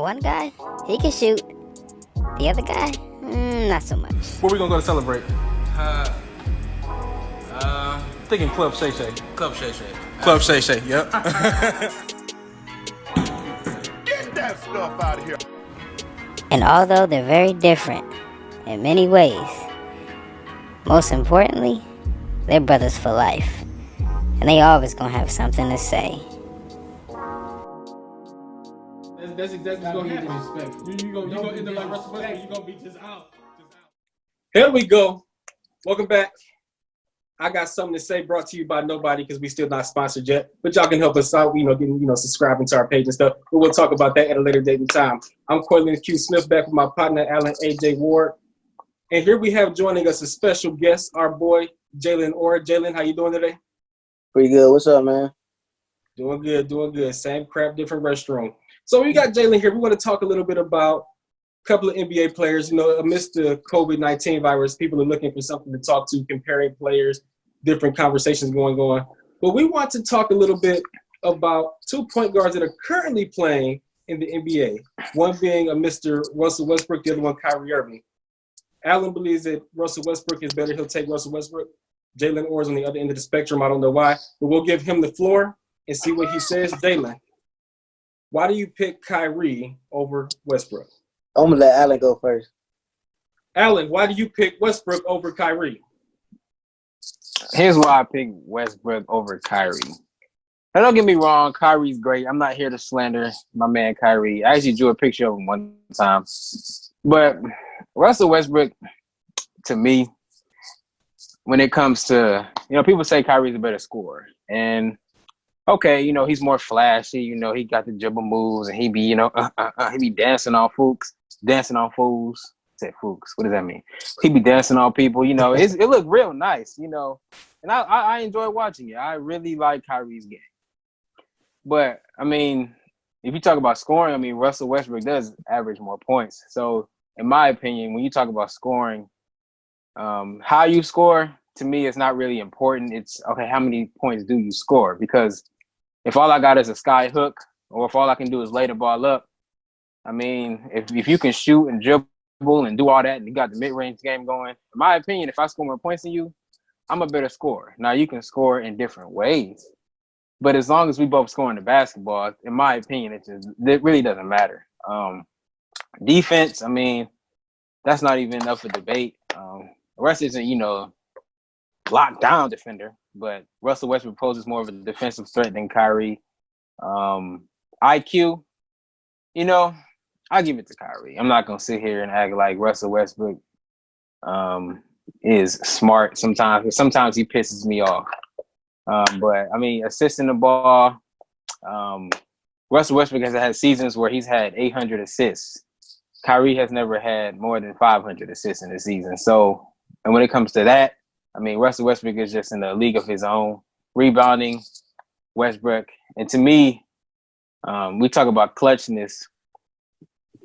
One guy, he can shoot. The other guy, not so much. Where we gonna go to celebrate? Thinking Club Shay Shay. Club Shay Shay. Club Shay Shay, yep. Get that stuff out of here. And although they're very different in many ways, most importantly, they're brothers for life. And they always gonna have something to say. That's exactly what's gonna happen. You gonna end up like Russell Westbrook. You gonna be just out. Here we go. Welcome back. I got something to say, brought to you by nobody because we still not sponsored yet. But y'all can help us out, subscribing to our page and stuff. But we'll talk about that at a later date and time. I'm Cortland Q. Smith, back with my partner, Alan A.J. Ward. And here we have joining us a special guest, our boy, Jalen Orr. Jalen, how you doing today? Pretty good. What's up, man? Doing good. Same crap, different restroom. So we got Jalen here. We want to talk a little bit about a couple of NBA players. Amidst the COVID-19 virus, people are looking for something to talk to, comparing players, different conversations going on. But we want to talk a little bit about 2 point guards that are currently playing in the NBA. One being a Mr. Russell Westbrook, the other one Kyrie Irving. Alan believes that Russell Westbrook is better. He'll take Russell Westbrook. Jalen Orr is on the other end of the spectrum. I don't know why, but we'll give him the floor and see what he says. Jalen, why do you pick Kyrie over Westbrook? I'm going to let Alan go first. Alan, why do you pick Westbrook over Kyrie? Here's why I pick Westbrook over Kyrie. Now, don't get me wrong, Kyrie's great. I'm not here to slander my man Kyrie. I actually drew a picture of him one time. But Russell Westbrook, to me, when it comes to, people say Kyrie's a better scorer. And, okay, he's more flashy. He got the dribble moves and he be dancing on fools. Said fools. What does that mean? He be dancing on people. It looked real nice, And I enjoy watching it. I really like Kyrie's game. But, if you talk about scoring, Russell Westbrook does average more points. So, in my opinion, when you talk about scoring, how you score, to me, is not really important. It's, okay, how many points do you score? Because if all I got is a sky hook, or if all I can do is lay the ball up, if you can shoot and dribble and do all that, and you got the mid-range game going, in my opinion, if I score more points than you, I'm a better scorer. Now, you can score in different ways, but as long as we both score in the basketball, in my opinion, it really doesn't matter. Defense, that's not even up for debate. Russ isn't, lockdown defender, but Russell Westbrook poses more of a defensive threat than Kyrie. IQ, I give it to Kyrie. I'm not gonna sit here and act like Russell Westbrook is smart sometimes, but sometimes he pisses me off. But assisting the ball, Russell Westbrook has had seasons where he's had 800 assists. Kyrie has never had more than 500 assists in a season. So, and when it comes to that, Russell Westbrook is just in a league of his own. Rebounding, Westbrook. And to me, we talk about clutchness.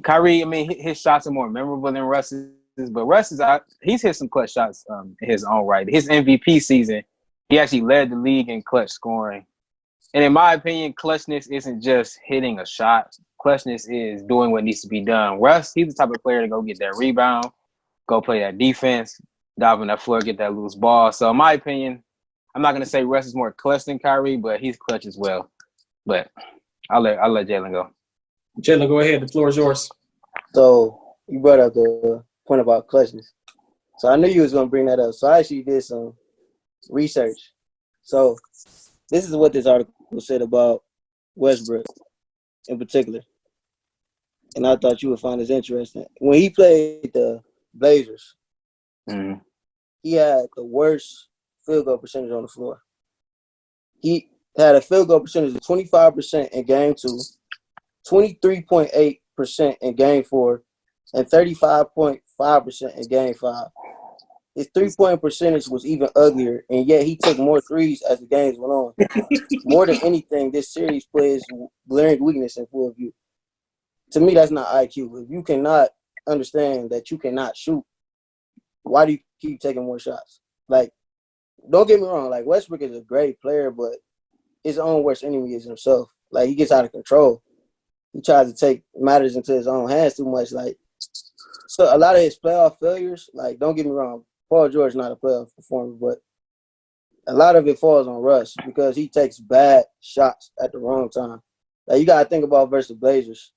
Kyrie, his shots are more memorable than Russ's, but he's hit some clutch shots in his own right. His MVP season, he actually led the league in clutch scoring. And in my opinion, clutchness isn't just hitting a shot. Clutchness is doing what needs to be done. Russ, he's the type of player to go get that rebound, go play that defense, dive on that floor, get that loose ball. So in my opinion, I'm not going to say Russ is more clutch than Kyrie, but he's clutch as well. But I'll let Jalen go. Jalen, go ahead. The floor is yours. So you brought up the point about clutchness. So I knew you was going to bring that up. So I actually did some research. So this is what this article said about Westbrook in particular. And I thought you would find this interesting. When he played the Blazers, he had the worst field goal percentage on the floor. He had a field goal percentage of 25% in game 2, 23.8% in game 4, and 35.5% in game 5. His three-point percentage was even uglier, and yet he took more threes as the games went on. More than anything, this series plays glaring weakness in full view. To me, that's not IQ. If you cannot understand that you cannot shoot, why do you keep taking more shots? Like, don't get me wrong. Like, Westbrook is a great player, but his own worst enemy is himself. Like, he gets out of control. he tries to take matters into his own hands too much. Like, so a lot of his playoff failures, like, don't get me wrong, Paul George not a playoff performer, but a lot of it falls on Russ because he takes bad shots at the wrong time. Like, you got to think about versus Blazers.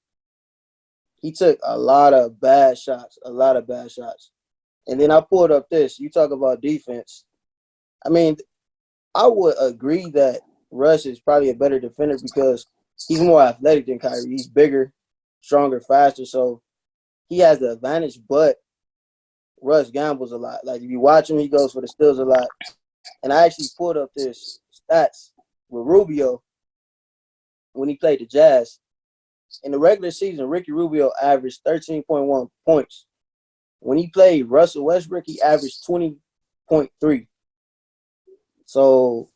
He took a lot of bad shots. And then I pulled up this. You talk about defense. I mean, I would agree that Russ is probably a better defender because he's more athletic than Kyrie. He's bigger, stronger, faster. So he has the advantage, but Russ gambles a lot. Like, if you watch him, he goes for the steals a lot. And I actually pulled up this stats with Rubio when he played the Jazz. In the regular season, Ricky Rubio averaged 13.1 points. When he played Russell Westbrook, he averaged 20.3. So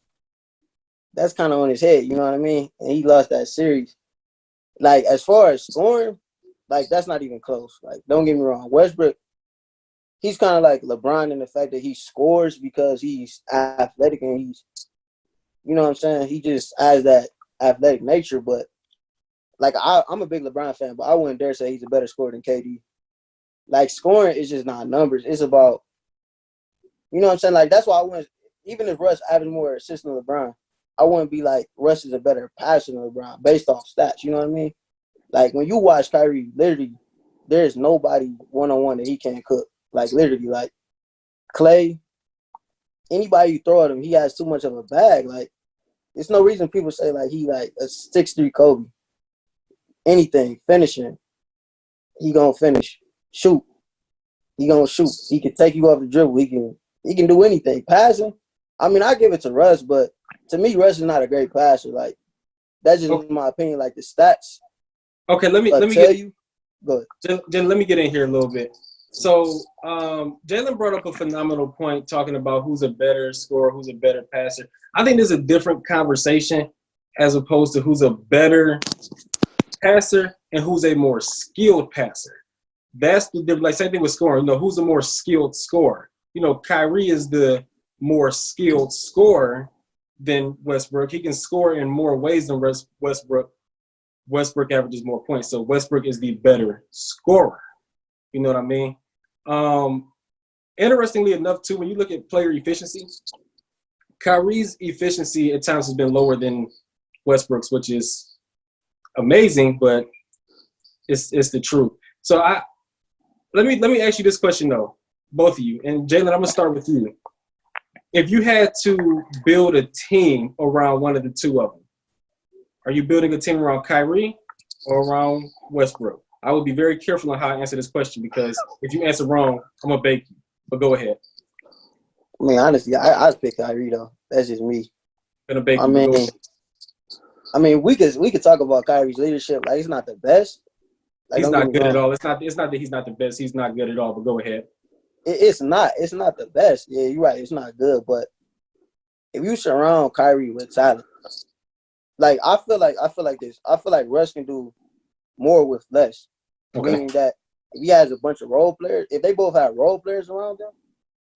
that's kind of on his head, you know what I mean? And he lost that series. Like, as far as scoring, like, that's not even close. Like, don't get me wrong. Westbrook, he's kind of like LeBron in the fact that he scores because he's athletic and he's, you know what I'm saying? He just has that athletic nature. But, like, I'm a big LeBron fan, but I wouldn't dare say he's a better scorer than KD. Like, scoring is just not numbers. It's about, you know what I'm saying? Like, that's why I wouldn't, even if Russ averaged more assists than LeBron, I wouldn't be like, Russ is a better passer than LeBron based off stats. You know what I mean? Like, when you watch Kyrie, literally, there's nobody one-on-one that he can't cook. Like, literally, like, Clay, anybody you throw at him, he has too much of a bag. Like, there's no reason people say, like, he like a 6'3" Kobe. Anything, finishing, he gonna finish. Shoot, he gonna shoot. He can take you off the dribble. He can do anything. Passing, I mean, I give it to Russ, but to me, Russ is not a great passer. Like, that's just my opinion. Like, the stats. Okay, let me tell get you. Go ahead. Jen, let me get in here a little bit. So Jalen brought up a phenomenal point talking about who's a better scorer, who's a better passer. I think there's a different conversation as opposed to who's a better passer and who's a more skilled passer. That's the difference. Like, same thing with scoring. You know, who's the more skilled scorer? You know, Kyrie is the more skilled scorer than Westbrook. He can score in more ways than Westbrook. Westbrook averages more points. So Westbrook is the better scorer. You know what I mean? Interestingly enough, too, when you look at player efficiency, Kyrie's efficiency at times has been lower than Westbrook's, which is amazing, but it's the truth. So let me ask you this question though, both of you, and Jalen, I'm gonna start with you. If you had to build a team around one of the two of them, are you building a team around Kyrie or around Westbrook? I would be very careful on how I answer this question because if you answer wrong, I'm gonna bake you. But go ahead. I mean, honestly, I'd pick Kyrie though. That's just me. Gonna bake I you. mean, we could talk about Kyrie's leadership. Like, it's not the best. Like, He's don't get not me good wrong. at all. It's not that he's not the best. He's not good at all. But go ahead. It's not the best. Yeah, you're right. It's not good. But if you surround Kyrie with talent, like, I feel like this. I feel like Russ can do more with less. Okay. Meaning that if he has a bunch of role players, if they both have role players around them,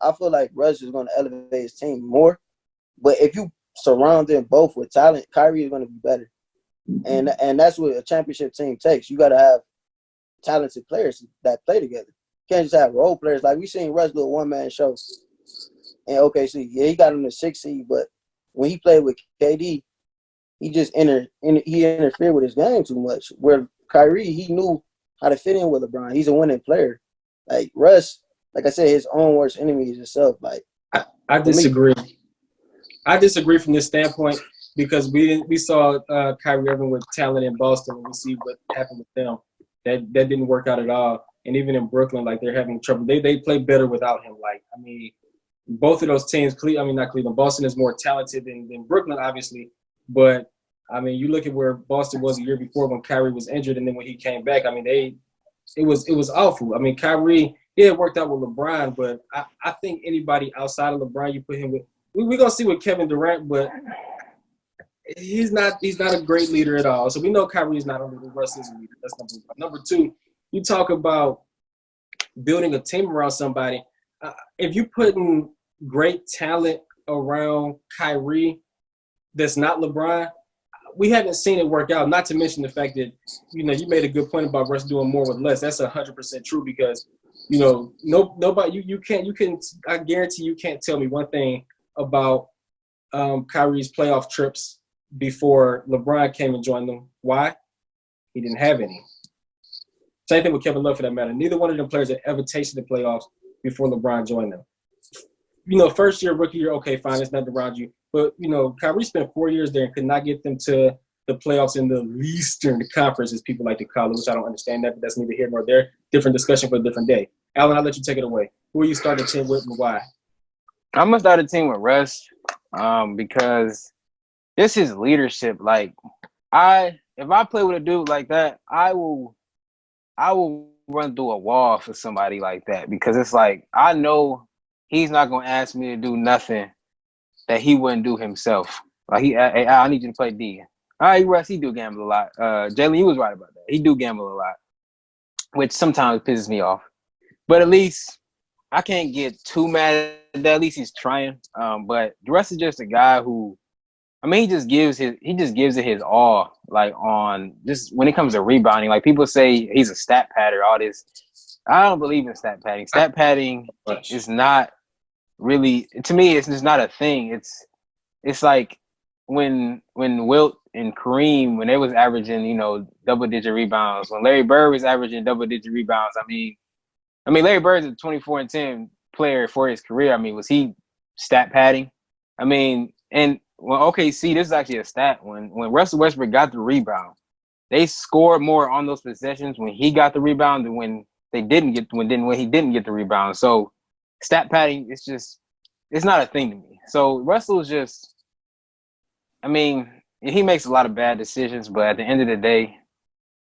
I feel like Russ is going to elevate his team more. But if you surround them both with talent, Kyrie is going to be better. And that's what a championship team takes. You got to have talented players that play together. You can't just have role players. Like, we seen Russ do a one-man show in OKC. Yeah, he got him the 6th seed, but when he played with KD, he just interfered with his game too much. Where Kyrie, he knew how to fit in with LeBron. He's a winning player. Like, Russ, like I said, his own worst enemy is himself. Like, I disagree. I disagree from this standpoint because we saw Kyrie Irving with talent in Boston, and we see what happened with them. That didn't work out at all. And even in Brooklyn, like, they're having trouble. They play better without him. Like, I mean, both of those teams, not Cleveland, Boston is more talented than Brooklyn, obviously. But, I mean, you look at where Boston was a year before when Kyrie was injured, and then when he came back, I mean, it was awful. I mean, Kyrie, it worked out with LeBron, but I think anybody outside of LeBron, you put him with, we're gonna see with Kevin Durant, but he's not a great leader at all. So we know Kyrie is not a leader. Russ is a leader. That's number one. Number two, you talk about building a team around somebody. If you putting great talent around Kyrie, that's not LeBron, we haven't seen it work out. Not to mention the fact that you made a good point about Russ doing more with less. That's 100% true because nobody you can I guarantee you can't tell me one thing about Kyrie's playoff trips before LeBron came and joined them. Why? He didn't have any. Same thing with Kevin Love for that matter. Neither one of them players had ever tasted the playoffs before LeBron joined them. First year, rookie year, okay, fine, it's nothing around you. But, Kyrie spent 4 years there and could not get them to the playoffs in the Eastern Conference, as people like to call it, which I don't understand that, but that's neither here nor there. Different discussion for a different day. Alan, I'll let you take it away. Who are you starting the team with and why? I'm going to start a team with Russ because this is leadership. Like, if I play with a dude like that, I will run through a wall for somebody like that because it's like I know he's not gonna ask me to do nothing that he wouldn't do himself. Like I need you to play D. All right, Russ, he do gamble a lot. Jalen, you was right about that. He do gamble a lot, which sometimes pisses me off. But at least I can't get too mad at that. At least he's trying. But Russ is just a guy who, he just gives it his all, like on just when it comes to rebounding. Like people say he's a stat padder, all this. I don't believe in stat padding. Stat padding is not really, to me, it's just not a thing. It's like when Wilt and Kareem, when they was averaging, double-digit rebounds, when Larry Bird was averaging double-digit rebounds, Larry Bird's a 24-10 player for his career. Was he stat padding? And well, OKC, this is actually a stat. When Russell Westbrook got the rebound, they scored more on those possessions when he got the rebound than when he didn't get the rebound. So stat padding, it's not a thing to me. So Russell's just, he makes a lot of bad decisions, but at the end of the day,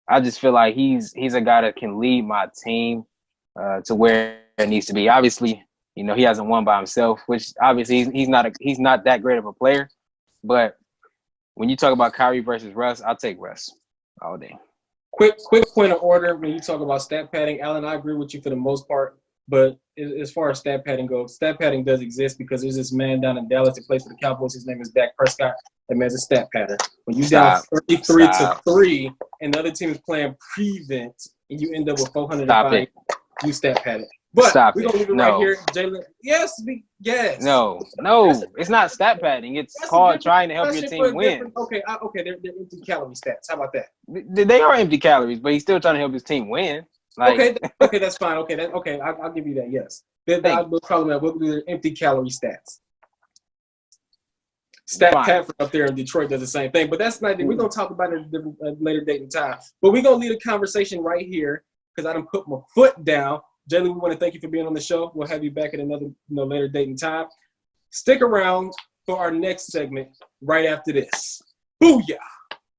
I just feel like he's a guy that can lead my team to where it needs to be. Obviously, he hasn't won by himself, which obviously he's not that great of a player. But when you talk about Kyrie versus Russ, I'll take Russ all day. Quick point of order when you talk about stat padding, Alan, I agree with you for the most part. But as far as stat padding goes, stat padding does exist because there's this man down in Dallas that plays for the Cowboys. His name is Dak Prescott. That man's a stat pattern. When you down 33-3 and the other team is playing prevent and you end up with 405, you stat padding. But we're going to leave it right here. Jalen, yes. No, it's not stat padding. It's called trying to help your team win. Okay, they're empty calorie stats. How about that? They are empty calories, but he's still trying to help his team win. Okay, that's fine. Okay, I'll give you that, yes. We'll call them we'll do their empty calorie stats. Stat Padford up there in Detroit does the same thing, but that's not. We're gonna talk about it at a later date and time. But we're gonna leave the conversation right here because I done put my foot down. Jalen, we want to thank you for being on the show. We'll have you back at another later date and time. Stick around for our next segment right after this. Booyah!